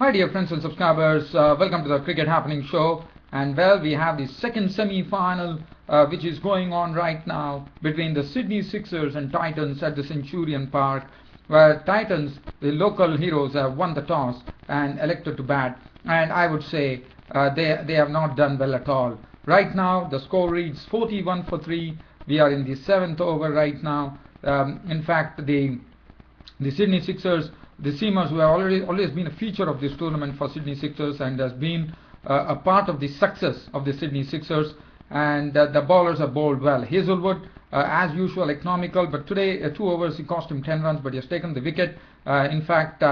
Hi dear friends and subscribers, welcome to the Cricket Happening Show. And well, we have the second semi-final which is going on right now between the Sydney Sixers and Titans at the Centurion Park, where Titans, the local heroes, have won the toss and elected to bat. And I would say they have not done well at all. Right now the score reads 41 for 3. We are in the 7th over right now. In fact, the Sydney Sixers, the seamers, who have always been a feature of this tournament for Sydney Sixers and has been a part of the success of the Sydney Sixers, and the bowlers have bowled well. Hazelwood, as usual, economical, but today 2 overs he cost him 10 runs, but he has taken the wicket. In fact,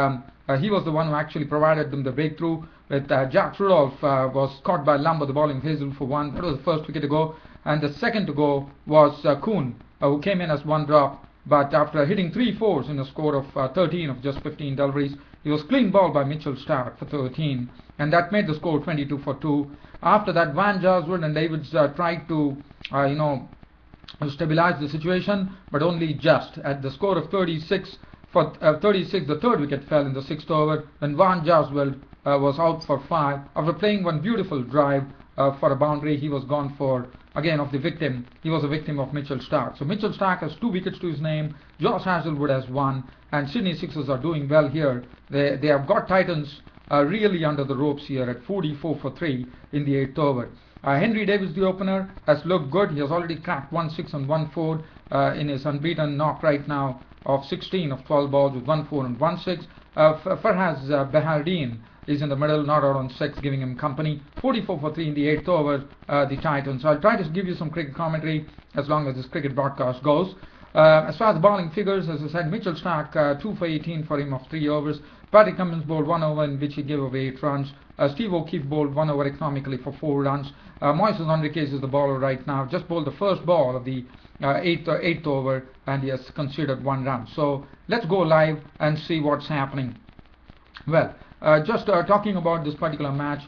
he was the one who actually provided them the breakthrough. With Jack Rudolph was caught by Lumbo, the bowling of Hazelwood, for 1. That was the first wicket to go, and the second to go was Kuhn, who came in as 1 drop. But after hitting 3 fours in a score of 13 of just 15 deliveries, he was clean bowled by Mitchell Starc for 13, and that made the score 22 for 2. After that, Van Jaarswood and Davids tried to, stabilize the situation, but only just. At the score of 36 for 36, the third wicket fell in the 6th over, when Van Jaarswood was out for 5 after playing one beautiful drive for a boundary. He was gone for, again, of the victim. He was a victim of Mitchell Starc. So Mitchell Starc has 2 wickets to his name. Josh Hazlewood has 1, and Sydney Sixers are doing well here. They have got Titans really under the ropes here at 44 for 3 in the 8th over. Henry Davis, the opener, has looked good. He has already cracked 1 6 and 1 4 in his unbeaten knock right now of 16 of 12 balls with 1 4 and 1 6. Farhaz Behardien is in the middle, not out on 6, giving him company. 44 for 3 in the 8th over, the Titans. So I'll try to give you some cricket commentary as long as this cricket broadcast goes. As far as the bowling figures, as I said, Mitchell Starc 2 for 18 for him of 3 overs. Patrick Cummins bowled 1 over in which he gave away 8 runs. Steve O'Keefe bowled 1 over economically for 4 runs. Moises Henriques is the bowler right now. Just bowled the first ball of the 8th over, and he has conceded 1 run. So let's go live and see what's happening. Well, just talking about this particular match,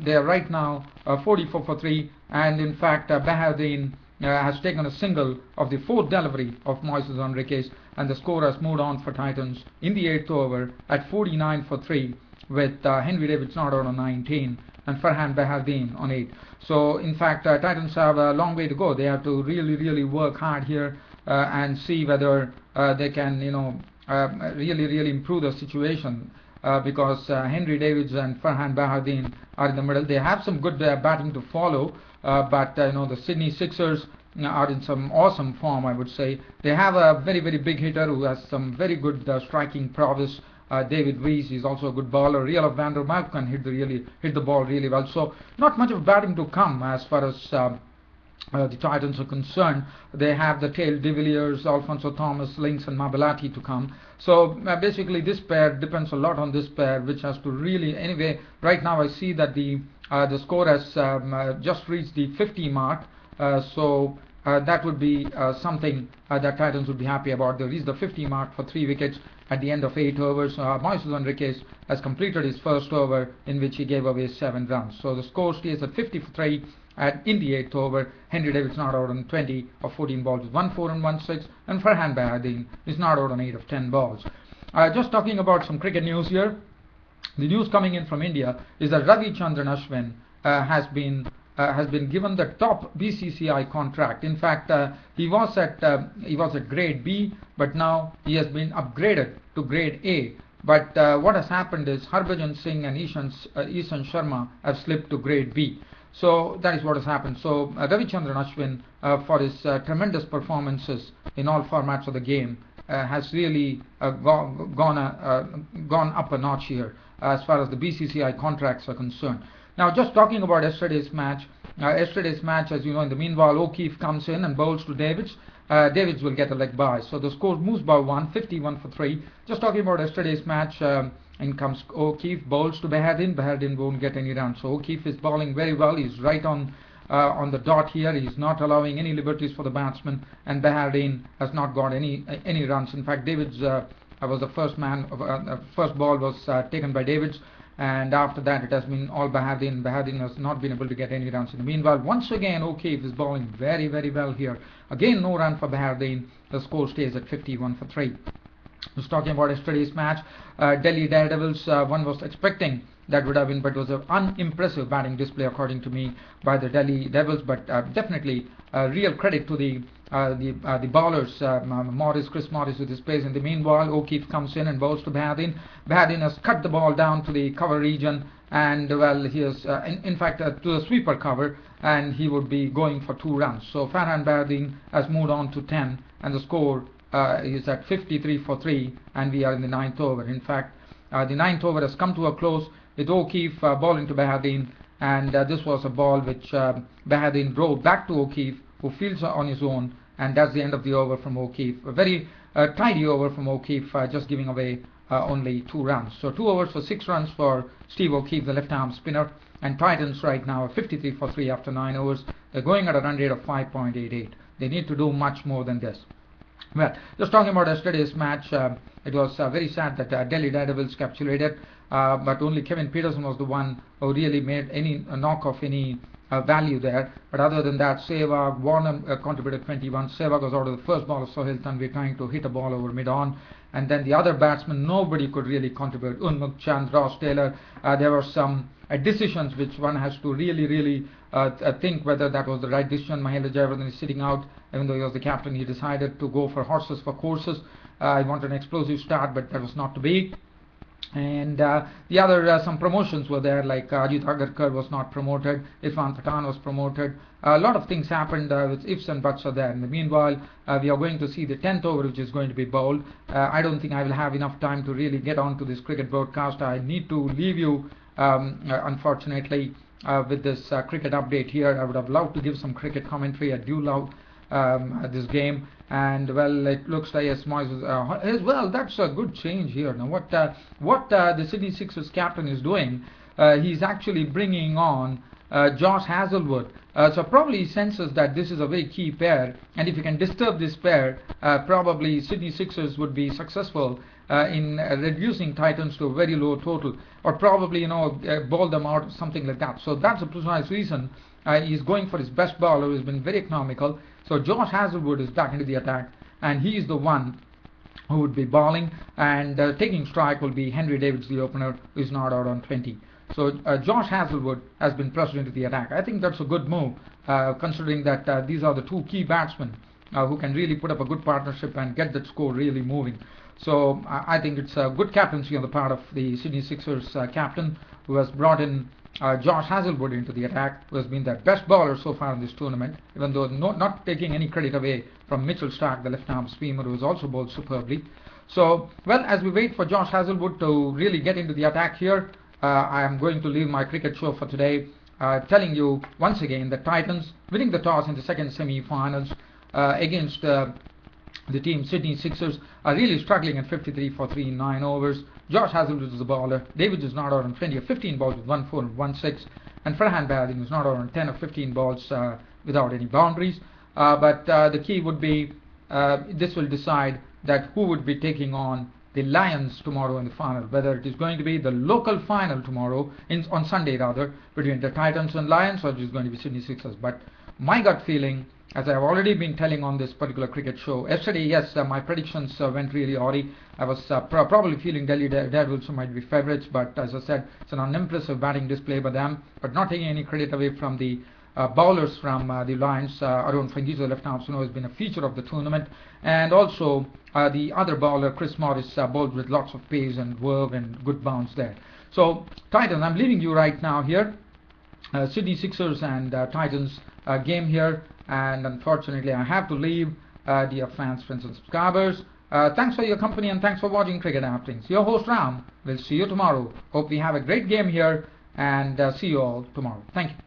they are right now 44 for 3, and in fact Behardien has taken a single of the 4th delivery of Moises Henriques, and the score has moved on for Titans in the 8th over at 49 for 3, with Henry Davis not out on 19 and Farhan Behardien on 8. So in fact Titans have a long way to go. They have to really work hard here and see whether they can really improve the situation. Because Henry Davis and Farhan Behardien are in the middle. They have some good batting to follow, but the Sydney Sixers are in some awesome form, I would say. They have a very big hitter who has some very good striking prowess. David Weiss is also a good bowler. Riel van der Mark can hit the ball really well. So not much of batting to come as far as the Titans are concerned. They have the tail De Villiers, Alfonso Thomas, Links and Mabalati to come. So basically this pair depends a lot on this pair, which has to really, anyway, right now I see that the score has just reached the 50 mark. So that would be something that Titans would be happy about. They reached the 50 mark for 3 wickets at the end of 8 overs. Moises Henriques has completed his first over in which he gave away 7 runs. So the score stays at 50 for 3. In the 8th over, Henry Davis not out on 20 of 14 balls with 1 4 and 1 6, and Farhan Behardien is not out on 8 of 10 balls. Just talking about some cricket news here. The news coming in from India is that Ravichandran Ashwin has been given the top BCCI contract. In fact, he was at grade B, but now he has been upgraded to grade A. But what has happened is Harbhajan Singh and Ishan Sharma have slipped to grade B. So that is what has happened. So Ravichandran Ashwin, for his tremendous performances in all formats of the game, has really gone up a notch here as far as the BCCI contracts are concerned. Now, just talking about yesterday's match, as you know, in the meanwhile, O'Keefe comes in and bowls to Davids. Davids will get a leg bye. So the score moves by 1, 51 for 3. Just talking about yesterday's match, in comes O'Keefe, bowls to Behardien. Behardien won't get any runs. So O'Keefe is bowling very well. He's right on the dot here. He's not allowing any liberties for the batsman, and Behardien has not got any runs. In fact, Davids was the first man. First ball was taken by Davids, and after that it has been all Behardien. Behardien has not been able to get any runs. In the meanwhile, once again O'Keefe is bowling very well here. Again, no run for Behardien. The score stays at 51 for 3. was talking about yesterday's match. Delhi Daredevils, one was expecting that would have been, but it was an unimpressive batting display according to me by the Delhi Devils. But definitely real credit to the bowlers, Chris Morris with his pace. In the meanwhile, O'Keefe comes in and bowls to Bahadin. Bahadin has cut the ball down to the cover region, and well, he is in fact to the sweeper cover, and he would be going for 2 runs. So Farhan Bahadin has moved on to 10, and the score is at 53 for 3, and we are in the 9th over. In fact, the 9th over has come to a close with O'Keefe bowling to Bahadin, and this was a ball which Bahadin drove back to O'Keefe, who fields on his own, and that's the end of the over from O'Keefe. A very tidy over from O'Keefe, just giving away only 2 runs. So 2 overs for 6 runs for Steve O'Keefe, the left-arm spinner, and Titans right now are 53 for 3 after 9 overs. They're going at a run rate of 5.88. They need to do much more than this. Well, just talking about yesterday's match, it was very sad that Delhi Daredevils capitulated, but only Kevin Peterson was the one who really made any knock of any value there. But other than that, Sehwag, Warner contributed 21. Sehwag was out of the first ball of Sohail Tanvi trying to hit a ball over mid-on. And then the other batsmen, nobody could really contribute. Unmukt Chand, Ross Taylor, there were some decisions which one has to really think whether that was the right decision. Mahendra Jayawardene is sitting out, even though he was the captain. He decided to go for horses for courses. He wanted an explosive start, but that was not to be. And the other some promotions were there, like Ajit Agarkar was not promoted, Irfan Pathan was promoted. A lot of things happened with ifs and buts are there. In the meanwhile, we are going to see the 10th over, which is going to be bowled. I don't think I will have enough time to really get on to this cricket broadcast. I need to leave you, unfortunately, with this cricket update here. I would have loved to give some cricket commentary. I do love this game, and well, it looks like yes, Moyes as well. That's a good change here. Now, what the Sydney Sixers captain is doing, he's actually bringing on Josh Hazlewood. So probably he senses that this is a very key pair, and if you can disturb this pair, probably Sydney Sixers would be successful in reducing Titans to a very low total, or probably ball them out or something like that. So that's a precise reason he's going for his best bowler, who's been very economical. So Josh Hazlewood is back into the attack, and he is the one who would be bowling, and taking strike will be Henry Davids, the opener, who is not out on 20. So Josh Hazlewood has been pressed into the attack. I think that's a good move, considering that these are the 2 key batsmen who can really put up a good partnership and get that score really moving. So I think it's a good captaincy on the part of the Sydney Sixers captain, who has brought in Josh Hazlewood into the attack, who has been their best bowler so far in this tournament, even though not taking any credit away from Mitchell Starc, the left-arm spinner, who has also bowled superbly. So, well, as we wait for Josh Hazlewood to really get into the attack here, I am going to leave my cricket show for today, telling you once again that Titans winning the toss in the second semi-finals against the team Sydney Sixers are really struggling at 53 for 3 in 9 overs. Josh Hazlewood is the bowler. Davids is not out on 20 or 15 balls with 1 4 and 1 6. And Farhan Bahadin is not out on 10 or 15 balls without any boundaries. But the key would be this will decide that who would be taking on the Lions tomorrow in the final. Whether it is going to be the local final tomorrow, on Sunday rather, between the Titans and Lions, or it is going to be Sydney Sixers. But my gut feeling, as I have already been telling on this particular cricket show, yesterday, yes, my predictions went really odd. I was probably feeling Delhi Daredevils might be favourites, but as I said, it's an unimpressive batting display by them, but not taking any credit away from the bowlers from the Lions. Arun Fengiz, the left-arm spinner, has been a feature of the tournament, and also the other bowler, Chris Morris, bowled with lots of pace and verve and good bounce there. So, Titans, I'm leaving you right now here. Sydney Sixers and Titans game here, and unfortunately I have to leave. Dear fans, friends and subscribers, thanks for your company and thanks for watching Cricket Happenings. Your host Ram will see you tomorrow. Hope we have a great game here, and see you all tomorrow. Thank you.